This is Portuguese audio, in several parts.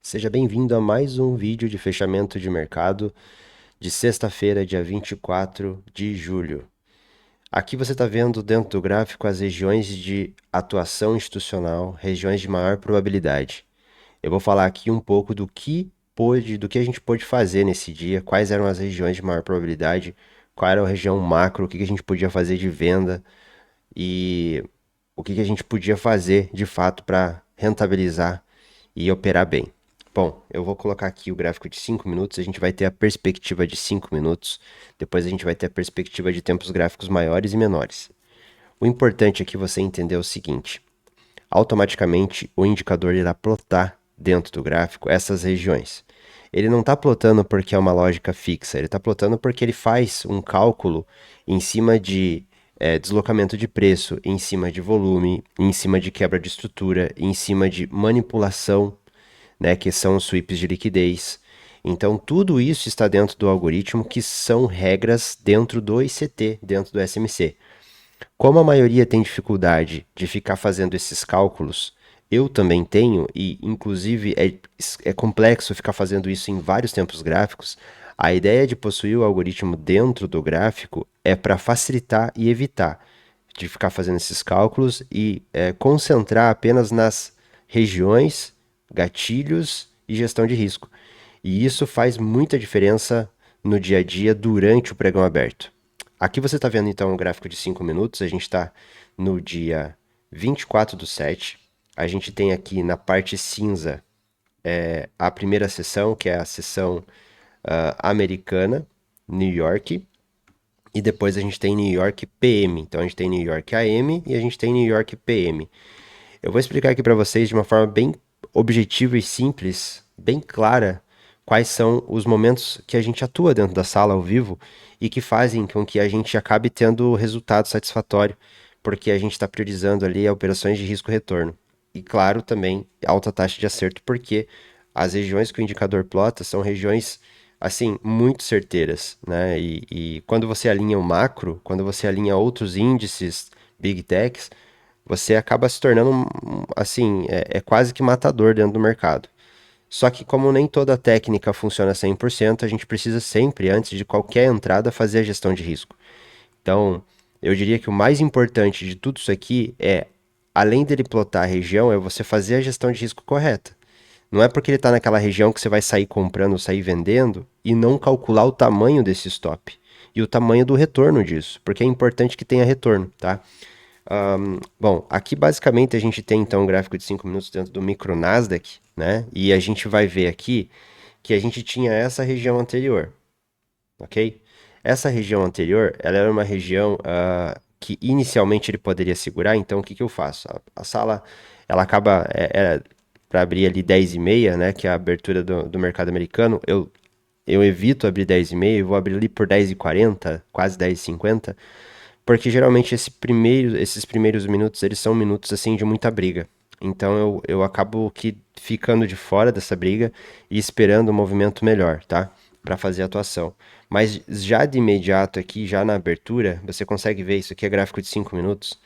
Seja bem-vindo a mais um vídeo de fechamento de mercado de sexta-feira, dia 24 de julho. Aqui você está vendo dentro do gráfico as regiões de atuação institucional, regiões de maior probabilidade. Eu vou falar aqui um pouco do que a gente pôde fazer nesse dia, quais eram as regiões de maior probabilidade, qual era a região macro, o que a gente podia fazer de venda e o que a gente podia fazer de fato para rentabilizar e operar bem. Bom, eu vou colocar aqui o gráfico de 5 minutos, a gente vai ter a perspectiva de 5 minutos, depois a gente vai ter a perspectiva de tempos gráficos maiores e menores. O importante aqui é você entender o seguinte: automaticamente o indicador irá plotar dentro do gráfico essas regiões. Ele não está plotando porque é uma lógica fixa, ele está plotando porque ele faz um cálculo em cima de deslocamento de preço, em cima de volume, em cima de quebra de estrutura, em cima de manipulação, né, que são os sweeps de liquidez. Então, tudo isso está dentro do algoritmo, que são regras dentro do ICT, dentro do SMC. Como a maioria tem dificuldade de ficar fazendo esses cálculos, eu também tenho, e inclusive é complexo ficar fazendo isso em vários tempos gráficos. A ideia de possuir o algoritmo dentro do gráfico é para facilitar e evitar de ficar fazendo esses cálculos e concentrar apenas nas regiões, gatilhos e gestão de risco. E isso faz muita diferença no dia a dia durante o pregão aberto. Aqui você está vendo então um gráfico de 5 minutos, a gente está no dia 24/7. A gente tem aqui na parte cinza a primeira sessão, que é a sessão americana, New York, e depois a gente tem New York PM. Então a gente tem New York AM e a gente tem New York PM. Eu vou explicar aqui para vocês de uma forma bem objetiva e simples, bem clara, quais são os momentos que a gente atua dentro da sala ao vivo e que fazem com que a gente acabe tendo resultado satisfatório, porque a gente está priorizando ali operações de risco-retorno. E claro, também alta taxa de acerto, porque as regiões que o indicador plota são regiões assim muito certeiras, né? E quando você alinha o macro, quando você alinha outros índices, big techs, você acaba se tornando, assim, é quase que matador dentro do mercado. Só que como nem toda técnica funciona 100%, a gente precisa sempre, antes de qualquer entrada, fazer a gestão de risco. Então, eu diria que o mais importante de tudo isso aqui é, além dele plotar a região, é você fazer a gestão de risco correta. Não é porque ele está naquela região que você vai sair comprando ou sair vendendo e não calcular o tamanho desse stop e o tamanho do retorno disso, porque é importante que tenha retorno, tá? Bom, aqui basicamente a gente tem então um gráfico de 5 minutos dentro do micro Nasdaq, né? E a gente vai ver aqui que a gente tinha essa região anterior, ok? Essa região anterior, ela era uma região que inicialmente ele poderia segurar, então o que que eu faço? A sala, ela acaba, para abrir ali 10h30, né, que é a abertura do mercado americano, eu evito abrir 10h30, eu vou abrir ali por 10h40, quase 10h50, porque geralmente esses primeiros minutos, eles são minutos assim de muita briga. Então eu acabo que ficando de fora dessa briga e esperando um movimento melhor, tá? Para fazer a atuação. Mas já de imediato aqui, já na abertura, você consegue ver, isso aqui é gráfico de 5 minutos.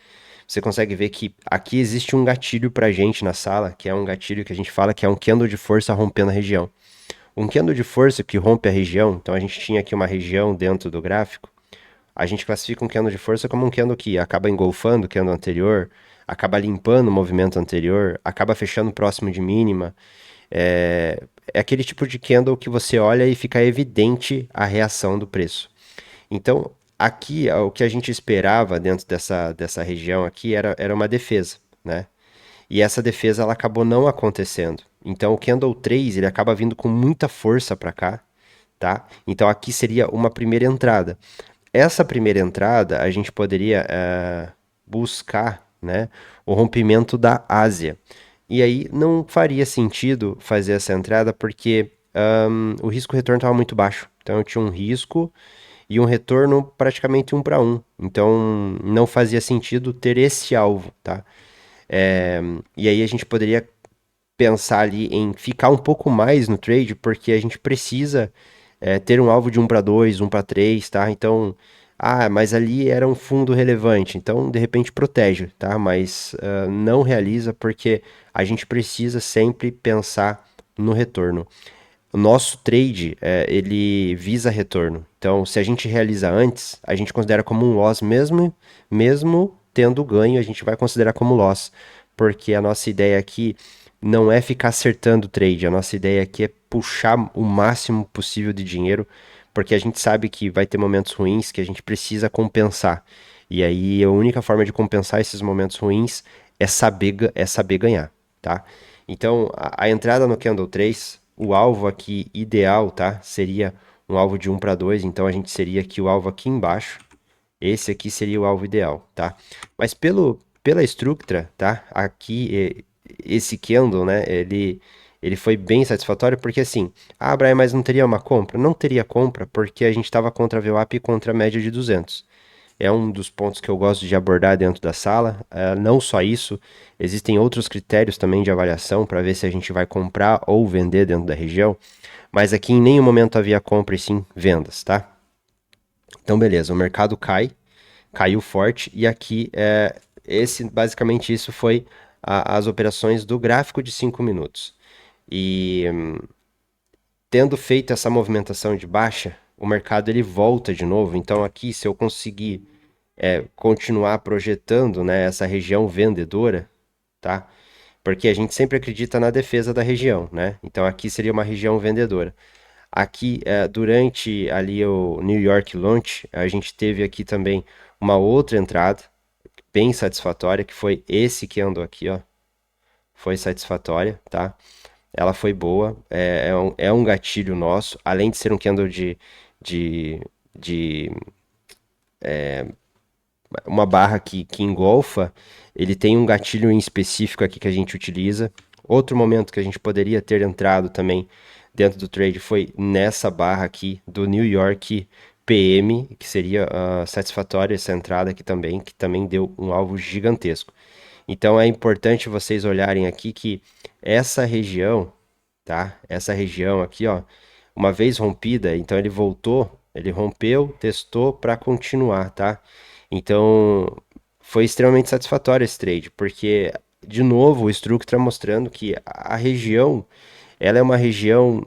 Você consegue ver que aqui existe um gatilho pra gente na sala, que é um gatilho que a gente fala que é um candle de força rompendo a região. Um candle de força que rompe a região, então a gente tinha aqui uma região dentro do gráfico, a gente classifica um candle de força como um candle que acaba engolfando o candle anterior, acaba limpando o movimento anterior, acaba fechando próximo de mínima. É aquele tipo de candle que você olha e fica evidente a reação do preço. Então, aqui, o que a gente esperava dentro dessa região aqui era uma defesa, né? E essa defesa ela acabou não acontecendo. Então, o candle 3 ele acaba vindo com muita força para cá, tá? Então, aqui seria uma primeira entrada. Essa primeira entrada, a gente poderia buscar, né, o rompimento da Ásia. E aí não faria sentido fazer essa entrada porque o risco-retorno estava muito baixo. Então eu tinha um risco e um retorno praticamente 1 para 1. Então não fazia sentido ter esse alvo, tá? E aí a gente poderia pensar ali em ficar um pouco mais no trade, porque a gente precisa ter um alvo de 1 para 2, 1 para 3, tá? Então, mas ali era um fundo relevante, então de repente protege, tá? Mas não realiza porque a gente precisa sempre pensar no retorno. O nosso trade, ele visa retorno. Então, se a gente realiza antes, a gente considera como um loss mesmo tendo ganho, a gente vai considerar como loss, porque a nossa ideia aqui não é ficar acertando o trade, a nossa ideia aqui é puxar o máximo possível de dinheiro, porque a gente sabe que vai ter momentos ruins que a gente precisa compensar. E aí, a única forma de compensar esses momentos ruins é saber ganhar, tá? Então, a entrada no Candle 3, o alvo aqui ideal, tá? Seria um alvo de 1 para 2, então a gente seria aqui o alvo aqui embaixo. Esse aqui seria o alvo ideal, tá? Mas pela Structra, tá? Aqui, esse Candle, né? Ele foi bem satisfatório porque assim, Brian, mas não teria uma compra? Não teria compra porque a gente estava contra a VWAP e contra a média de 200. É um dos pontos que eu gosto de abordar dentro da sala. Não só isso, existem outros critérios também de avaliação para ver se a gente vai comprar ou vender dentro da região, mas aqui em nenhum momento havia compra e sim vendas, tá? Então, beleza, o mercado caiu forte e aqui basicamente isso foi as operações do gráfico de 5 minutos. E tendo feito essa movimentação de baixa, o mercado ele volta de novo. Então aqui, se eu conseguir continuar projetando, né, essa região vendedora, tá? Porque a gente sempre acredita na defesa da região, né? Então aqui seria uma região vendedora. Aqui, durante ali o New York Launch, a gente teve aqui também uma outra entrada bem satisfatória, que foi esse que andou aqui, ó. Foi satisfatória, tá? Ela foi boa, é um gatilho nosso, além de ser um candle de, de uma barra que engolfa, ele tem um gatilho em específico aqui que a gente utiliza. Outro momento que a gente poderia ter entrado também dentro do trade foi nessa barra aqui do New York PM, que seria satisfatória essa entrada aqui também, que também deu um alvo gigantesco. Então é importante vocês olharem aqui que essa região, tá? Essa região aqui, ó, uma vez rompida, então ele voltou, ele rompeu, testou para continuar, tá? Então foi extremamente satisfatório esse trade, porque de novo o Structra mostrando que a região, ela é uma região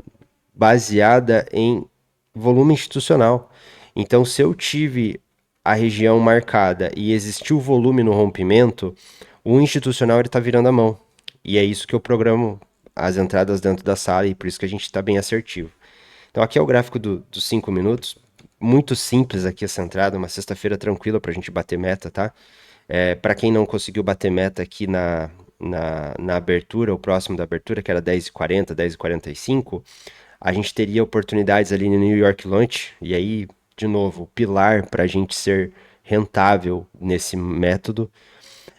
baseada em volume institucional. Então, se eu tive a região marcada e existiu volume no rompimento, o institucional está virando a mão. E é isso que eu programo as entradas dentro da sala e por isso que a gente está bem assertivo. Então, aqui é o gráfico dos 5 minutos. Muito simples aqui essa entrada, uma sexta-feira tranquila para a gente bater meta, tá? Para quem não conseguiu bater meta aqui na abertura, o próximo da abertura, que era 10h40, 10h45, a gente teria oportunidades ali no New York Launch, e aí, de novo, o pilar para a gente ser rentável nesse método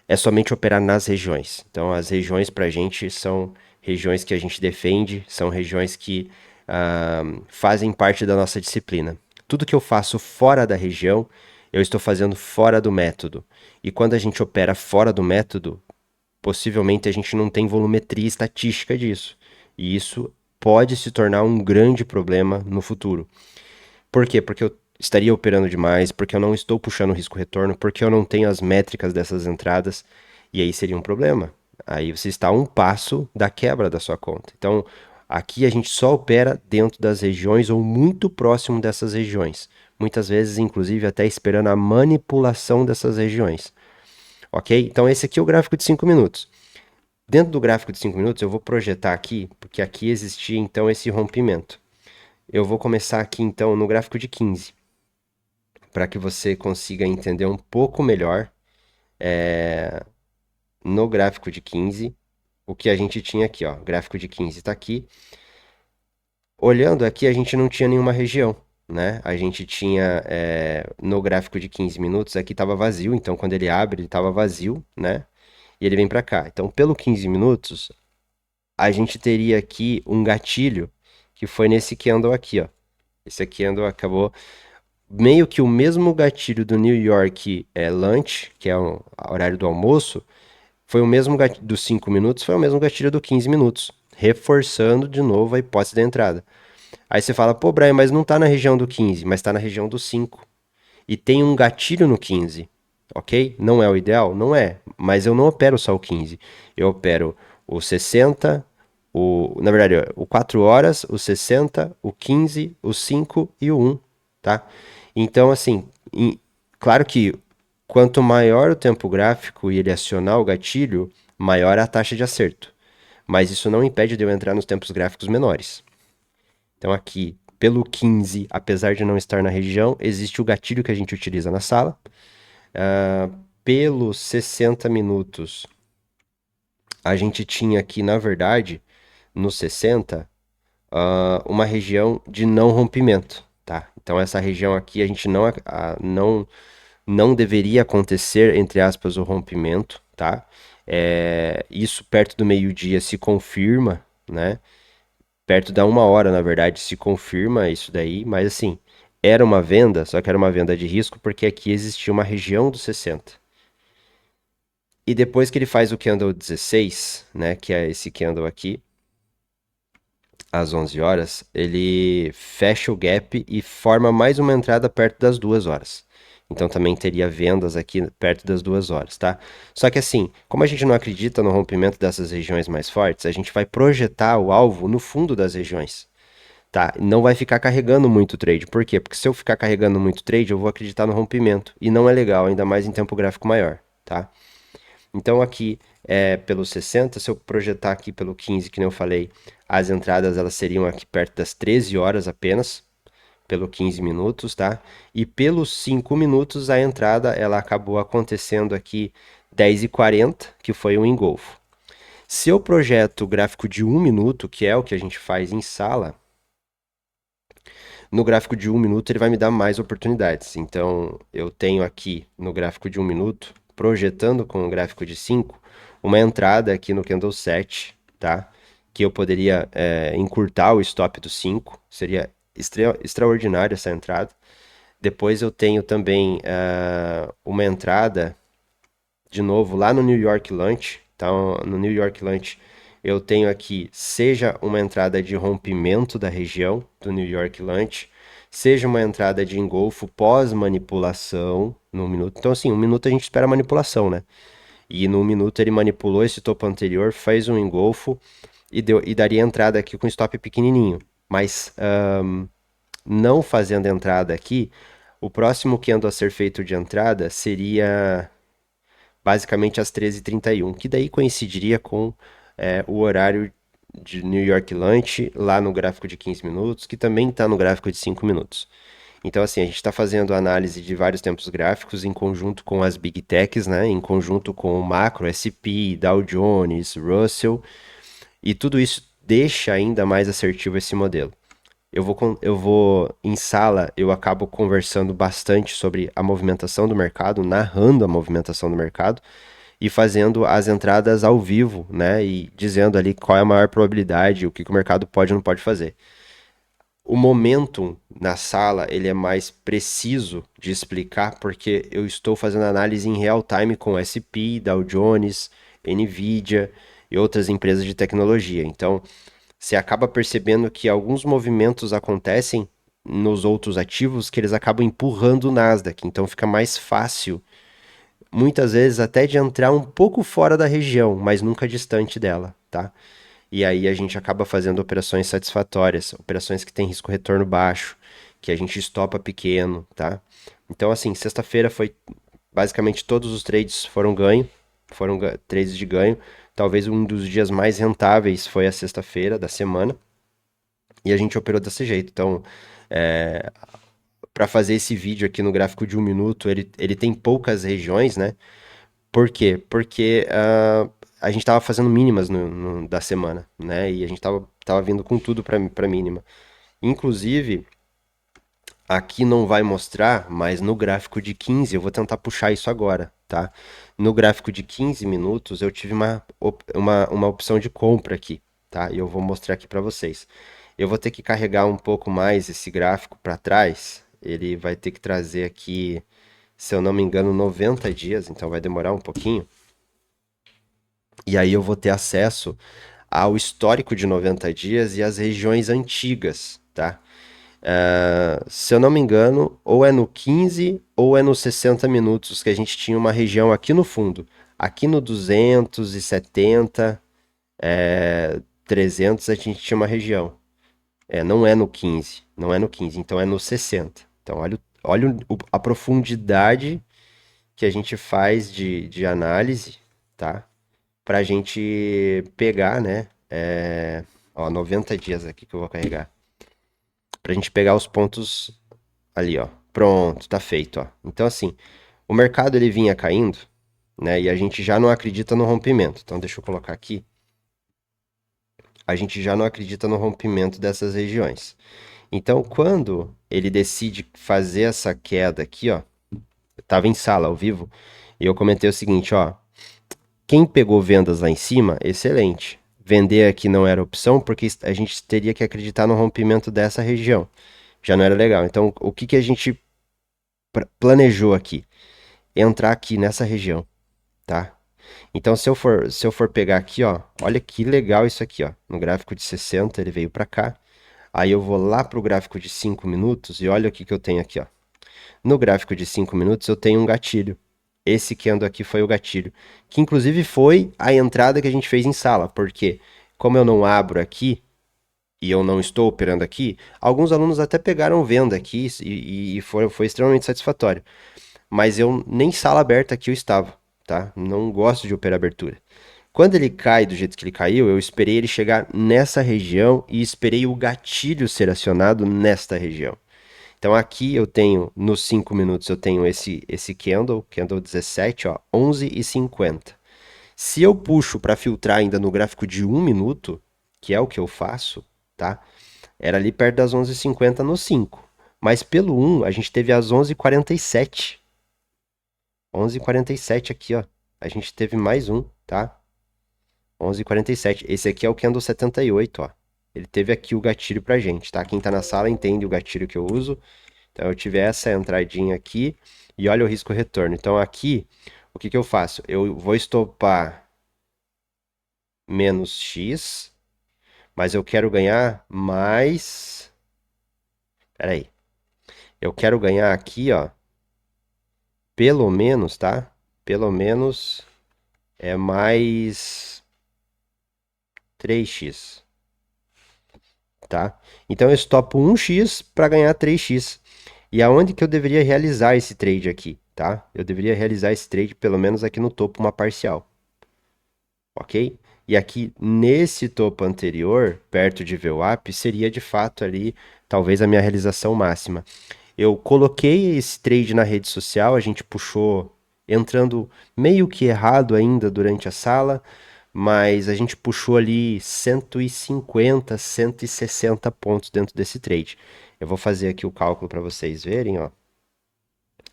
é somente operar nas regiões. Então, as regiões para a gente são regiões que a gente defende, são regiões que fazem parte da nossa disciplina. Tudo que eu faço fora da região, eu estou fazendo fora do método. E quando a gente opera fora do método, possivelmente a gente não tem volumetria estatística disso. E isso pode se tornar um grande problema no futuro. Por quê? Porque eu estaria operando demais, porque eu não estou puxando risco-retorno, porque eu não tenho as métricas dessas entradas, e aí seria um problema. Aí você está a um passo da quebra da sua conta. Então, aqui a gente só opera dentro das regiões ou muito próximo dessas regiões. Muitas vezes, inclusive, até esperando a manipulação dessas regiões. Ok? Então, esse aqui é o gráfico de 5 minutos. Dentro do gráfico de 5 minutos, eu vou projetar aqui, porque aqui existia então esse rompimento. Eu vou começar aqui então no gráfico de 15, para que você consiga entender um pouco melhor no gráfico de 15 o que a gente tinha aqui, ó. O gráfico de 15 está aqui. Olhando aqui, a gente não tinha nenhuma região, né? A gente tinha no gráfico de 15 minutos, aqui estava vazio, então quando ele abre, ele estava vazio, né? E ele vem para cá. Então, pelo 15 minutos, a gente teria aqui um gatilho que foi nesse candle aqui, ó. Esse candle acabou meio que o mesmo gatilho do New York Lunch, que é o horário do almoço, foi o mesmo gatilho dos 5 minutos, foi o mesmo gatilho do 15 minutos, reforçando de novo a hipótese da entrada. Aí você fala, pô, Brian, mas não tá na região do 15, mas tá na região do 5. E tem um gatilho no 15, ok? Não é o ideal? Não é, mas eu não opero só o 15. Eu opero o 60, Na verdade, o 4 horas, o 60, o 15, o 5 e o 1, tá? Então, assim, claro que quanto maior o tempo gráfico e ele acionar o gatilho, maior a taxa de acerto. Mas isso não impede de eu entrar nos tempos gráficos menores. Então, aqui, pelo 15, apesar de não estar na região, existe o gatilho que a gente utiliza na sala. Pelos 60 minutos, a gente tinha aqui, na verdade, no 60, uma região de não rompimento, tá? Então essa região aqui a gente não deveria acontecer, entre aspas, o rompimento, tá? Isso perto do meio-dia se confirma, né? Perto da 1 hora, na verdade, se confirma isso daí, mas assim, era uma venda, só que era uma venda de risco porque aqui existia uma região dos 60. E depois que ele faz o candle 16, né, que é esse candle aqui, às 11 horas, ele fecha o gap e forma mais uma entrada perto das 2 horas. Então também teria vendas aqui perto das 2 horas, tá? Só que assim, como a gente não acredita no rompimento dessas regiões mais fortes, a gente vai projetar o alvo no fundo das regiões, tá? Não vai ficar carregando muito trade. Por quê? Porque se eu ficar carregando muito trade, eu vou acreditar no rompimento. E não é legal, ainda mais em tempo gráfico maior, tá? Então aqui pelo 60, se eu projetar aqui pelo 15, que nem eu falei, as entradas elas seriam aqui perto das 13 horas apenas, pelo 15 minutos, tá? E pelos 5 minutos a entrada ela acabou acontecendo aqui 10h40, que foi um engolfo. Se eu projeto o gráfico de 1 minuto, que é o que a gente faz em sala, no gráfico de 1 minuto ele vai me dar mais oportunidades. Então eu tenho aqui no gráfico de 1 minuto, projetando com o gráfico de 5, uma entrada aqui no candle 7, tá? Que eu poderia encurtar o stop do 5, seria extraordinário essa entrada. Depois eu tenho também uma entrada, de novo, lá no New York Lunch. Então, no New York Lunch, eu tenho aqui, seja uma entrada de rompimento da região do New York Lunch, seja uma entrada de engolfo pós-manipulação no minuto. Então, assim, 1 minuto a gente espera a manipulação, né? E no 1 minuto ele manipulou esse topo anterior, fez um engolfo e daria entrada aqui com stop pequenininho. Mas não fazendo entrada aqui, o próximo candle a ser feito de entrada seria basicamente às 13h31, que daí coincidiria com o horário de New York Lunch, lá no gráfico de 15 minutos, que também está no gráfico de 5 minutos. Então, assim, a gente está fazendo análise de vários tempos gráficos em conjunto com as Big Techs, né? Em conjunto com o macro, S&P, Dow Jones, Russell, e tudo isso deixa ainda mais assertivo esse modelo. Eu vou em sala, eu acabo conversando bastante sobre a movimentação do mercado, narrando a movimentação do mercado e fazendo as entradas ao vivo, né? E dizendo ali qual é a maior probabilidade, o que que o mercado pode ou não pode fazer. O momentum na sala, ele é mais preciso de explicar porque eu estou fazendo análise em real time com S&P, Dow Jones, Nvidia e outras empresas de tecnologia. Então, você acaba percebendo que alguns movimentos acontecem nos outros ativos que eles acabam empurrando o Nasdaq. Então fica mais fácil, muitas vezes até de entrar um pouco fora da região, mas nunca distante dela, tá? E aí a gente acaba fazendo operações satisfatórias, operações que têm risco retorno baixo, que a gente estopa pequeno, tá? Então assim, sexta-feira foi basicamente todos os trades foram ganho, foram trades de ganho. Talvez um dos dias mais rentáveis foi a sexta-feira da semana. E a gente operou desse jeito. Então, para fazer esse vídeo aqui no gráfico de 1 minuto, ele tem poucas regiões, né? Por quê? Porque a gente tava fazendo mínimas da semana, né? E a gente tava vindo com tudo para mínima. Inclusive, aqui não vai mostrar, mas no gráfico de 15, eu vou tentar puxar isso agora, tá? No gráfico de 15 minutos, eu tive uma opção de compra aqui, tá? E eu vou mostrar aqui para vocês. Eu vou ter que carregar um pouco mais esse gráfico para trás. Ele vai ter que trazer aqui, se eu não me engano, 90 dias, então vai demorar um pouquinho. E aí eu vou ter acesso ao histórico de 90 dias e às regiões antigas, tá? Se eu não me engano, ou é no 15 ou é nos 60 minutos que a gente tinha uma região aqui no fundo. Aqui no 270, 300 a gente tinha uma região. Não é no 15, não é no 15, então é no 60. Então olha a profundidade que a gente faz de análise, tá? Pra gente pegar, né? Ó, 90 dias aqui que eu vou carregar. Pra gente pegar os pontos ali, ó. Pronto, tá feito, ó. Então, assim, o mercado ele vinha caindo, né? E a gente já não acredita no rompimento. Então, deixa eu colocar aqui. A gente já não acredita no rompimento dessas regiões. Então, quando ele decide fazer essa queda aqui, ó, eu tava em sala ao vivo, e eu comentei o seguinte, ó, quem pegou vendas lá em cima, excelente. Vender aqui não era opção, porque a gente teria que acreditar no rompimento dessa região. Já não era legal. Então, o que que a gente planejou aqui? Entrar aqui nessa região, tá? Então, se eu for pegar aqui, ó, olha que legal isso aqui, ó. No gráfico de 60, ele veio para cá. Aí eu vou lá pro gráfico de 5 minutos e olha o que que eu tenho aqui, ó. No gráfico de 5 minutos eu tenho um gatilho. Esse candle aqui foi o gatilho, que inclusive foi a entrada que a gente fez em sala, porque como eu não abro aqui e eu não estou operando aqui, alguns alunos até pegaram venda aqui e foi extremamente satisfatório. Mas eu nem sala aberta aqui eu estava, tá? Não gosto de operar abertura. Quando ele cai do jeito que ele caiu, eu esperei ele chegar nessa região e esperei o gatilho ser acionado nesta região. Então aqui eu tenho, nos 5 minutos, eu tenho esse candle 17, ó, 11h50. Se eu puxo para filtrar ainda no gráfico de 1 minuto, que é o que eu faço, tá? Era ali perto das 11h50 no 5. Mas pelo 1, a gente teve as 11h47. 11h47 aqui, ó. A gente teve mais um, tá? 11h47. Esse aqui é o candle 78, ó. Ele teve aqui o gatilho pra gente, tá? Quem tá na sala entende o gatilho que eu uso. Então eu tive essa entradinha aqui e olha o risco retorno. Então aqui, o que que eu faço? Eu vou estopar menos X, mas eu quero ganhar mais... Pera aí. Eu quero ganhar aqui, ó, pelo menos, tá? Pelo menos é mais 3x, tá? Então eu estopo 1x para ganhar 3x. E aonde que eu deveria realizar esse trade aqui, tá? Eu deveria realizar esse trade pelo menos aqui no topo, uma parcial, ok? E aqui nesse topo anterior, perto de VWAP, seria de fato ali talvez a minha realização máxima. Eu coloquei esse trade na rede social, a gente puxou entrando meio que errado ainda durante a sala, mas a gente puxou ali 150, 160 pontos dentro desse trade. Eu vou fazer aqui o cálculo para vocês verem, ó.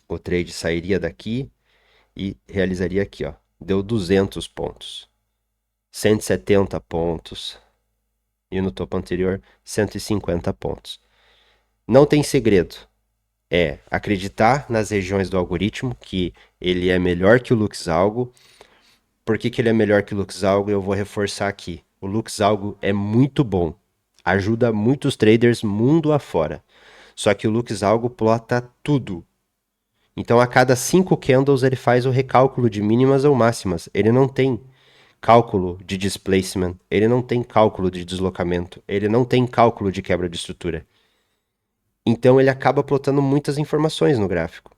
O trade sairia daqui e realizaria aqui, ó. Deu 200 pontos. 170 pontos. E no topo anterior, 150 pontos. Não tem segredo. É acreditar nas regiões do algoritmo, que ele é melhor que o LuxAlgo. Por que que ele é melhor que o LuxAlgo? Eu vou reforçar aqui. O LuxAlgo é muito bom. Ajuda muitos traders mundo afora. Só que o LuxAlgo plota tudo. Então, a cada 5 candles, ele faz o recálculo de mínimas ou máximas. Ele não tem cálculo de displacement, ele não tem cálculo de deslocamento, ele não tem cálculo de quebra de estrutura. Então, ele acaba plotando muitas informações no gráfico.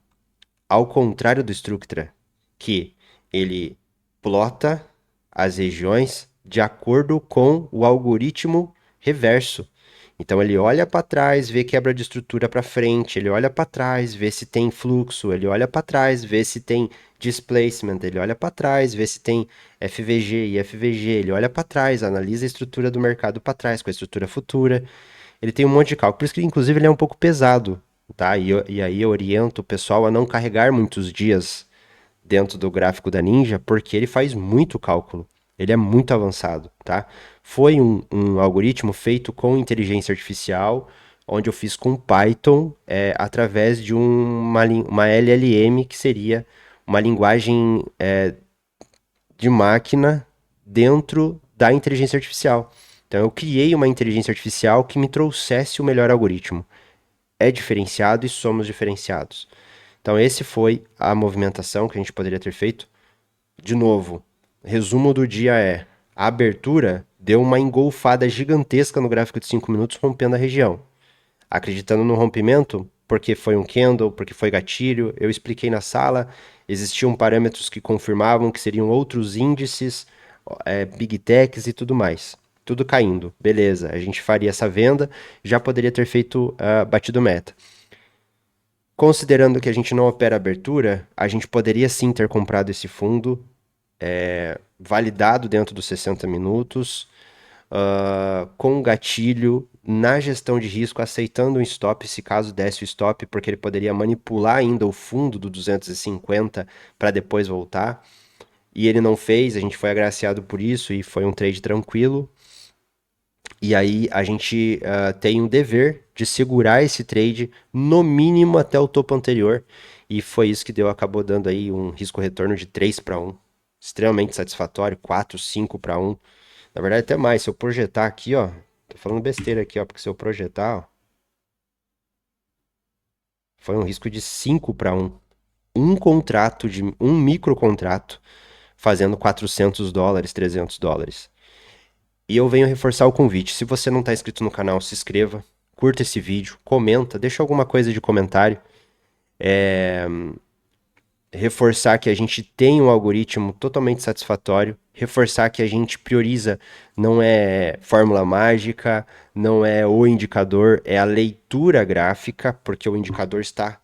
Ao contrário do Structra, que ele plota as regiões de acordo com o algoritmo reverso. Então ele olha para trás, vê quebra de estrutura para frente, ele olha para trás, vê se tem fluxo, ele olha para trás, vê se tem displacement, ele olha para trás, vê se tem FVG e FVG, ele olha para trás, analisa a estrutura do mercado para trás com a estrutura futura. Ele tem um monte de cálculo, por isso que inclusive ele é um pouco pesado, tá? E aí eu oriento o pessoal a não carregar muitos dias dentro do gráfico da Ninja, porque ele faz muito cálculo. Ele é muito avançado, tá? Foi um algoritmo feito com inteligência artificial, onde eu fiz com Python, através de uma LLM, que seria uma linguagem de máquina dentro da inteligência artificial. Então eu criei uma inteligência artificial que me trouxesse o melhor algoritmo. É diferenciado e somos diferenciados. Então esse foi a movimentação que a gente poderia ter feito. De novo, resumo do dia é: a abertura deu uma engolfada gigantesca no gráfico de 5 minutos, rompendo a região. Acreditando no rompimento, porque foi um candle, porque foi gatilho, eu expliquei na sala, existiam parâmetros que confirmavam que seriam outros índices, big techs e tudo mais. Tudo caindo, beleza, a gente faria essa venda, já poderia ter feito batido meta. Considerando que a gente não opera abertura, a gente poderia sim ter comprado esse fundo, validado dentro dos 60 minutos, com gatilho na gestão de risco, aceitando um stop, se caso desse o stop, porque ele poderia manipular ainda o fundo do 250 para depois voltar. E ele não fez, a gente foi agraciado por isso e foi um trade tranquilo. E aí a gente tem um dever de segurar esse trade no mínimo até o topo anterior. E foi isso que deu, acabou dando aí um risco-retorno de 3 para 1. Extremamente satisfatório, 4, 5 para 1. Na verdade, até mais. Se eu projetar aqui, ó. Tô falando besteira aqui, ó. Porque se eu projetar, ó. Foi um risco de 5 para 1. Um contrato, um micro contrato, fazendo US$ 400, US$ 300. E eu venho reforçar o convite. Se você não está inscrito no canal, se inscreva. Curta esse vídeo, comenta, deixa alguma coisa de comentário. Reforçar que a gente tem um algoritmo totalmente satisfatório, reforçar que a gente prioriza, não é fórmula mágica, não é o indicador, é a leitura gráfica, porque o indicador está.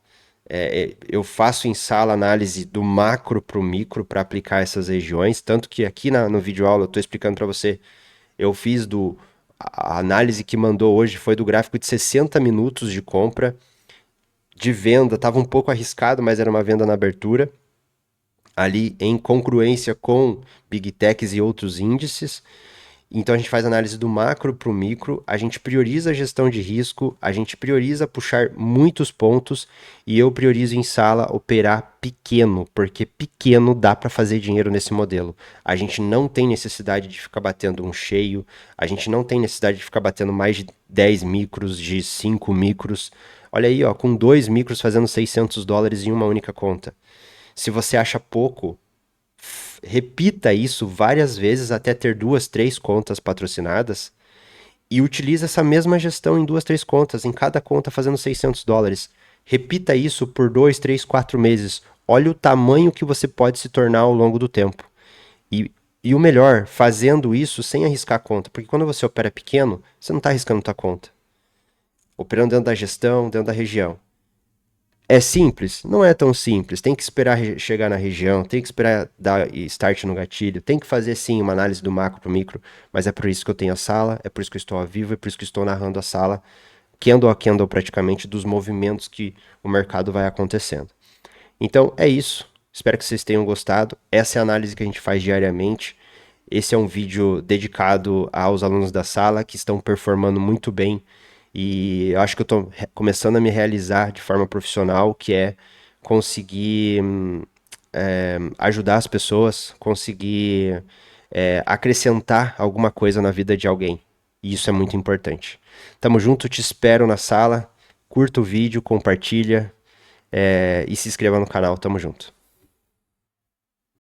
Eu faço em sala análise do macro para o micro para aplicar essas regiões, tanto que aqui no vídeo aula eu estou explicando para você, eu fiz a análise que mandou hoje foi do gráfico de 60 minutos de compra, de venda, estava um pouco arriscado, mas era uma venda na abertura ali em congruência com Big Techs e outros índices. Então a gente faz análise do macro para o micro, a gente prioriza a gestão de risco, a gente prioriza puxar muitos pontos e eu priorizo em sala operar pequeno, porque pequeno dá para fazer dinheiro nesse modelo. A gente não tem necessidade de ficar batendo um cheio, a gente não tem necessidade de ficar batendo mais de 10 micros, de 5 micros. Olha aí, ó, com 2 micros fazendo US$ 600 em uma única conta. Se você acha pouco, repita isso várias vezes até ter 2, 3 contas patrocinadas e utilize essa mesma gestão em 2, 3 contas, em cada conta fazendo US$ 600. Repita isso por 2, 3, 4 meses. Olha o tamanho que você pode se tornar ao longo do tempo. E, e o melhor, fazendo isso sem arriscar a conta, porque quando você opera pequeno, você não está arriscando a conta. Operando dentro da gestão, dentro da região. É simples? Não é tão simples. Tem que esperar chegar na região, tem que esperar dar start no gatilho, tem que fazer sim uma análise do macro para o micro, mas é por isso que eu tenho a sala, é por isso que eu estou ao vivo, é por isso que eu estou narrando a sala, candle a candle praticamente, dos movimentos que o mercado vai acontecendo. Então é isso. Espero que vocês tenham gostado. Essa é a análise que a gente faz diariamente. Esse é um vídeo dedicado aos alunos da sala que estão performando muito bem e eu acho que eu estou começando a me realizar de forma profissional, que é conseguir ajudar as pessoas, conseguir acrescentar alguma coisa na vida de alguém. E isso é muito importante. Tamo junto, te espero na sala. Curta o vídeo, compartilha e se inscreva no canal. Tamo junto.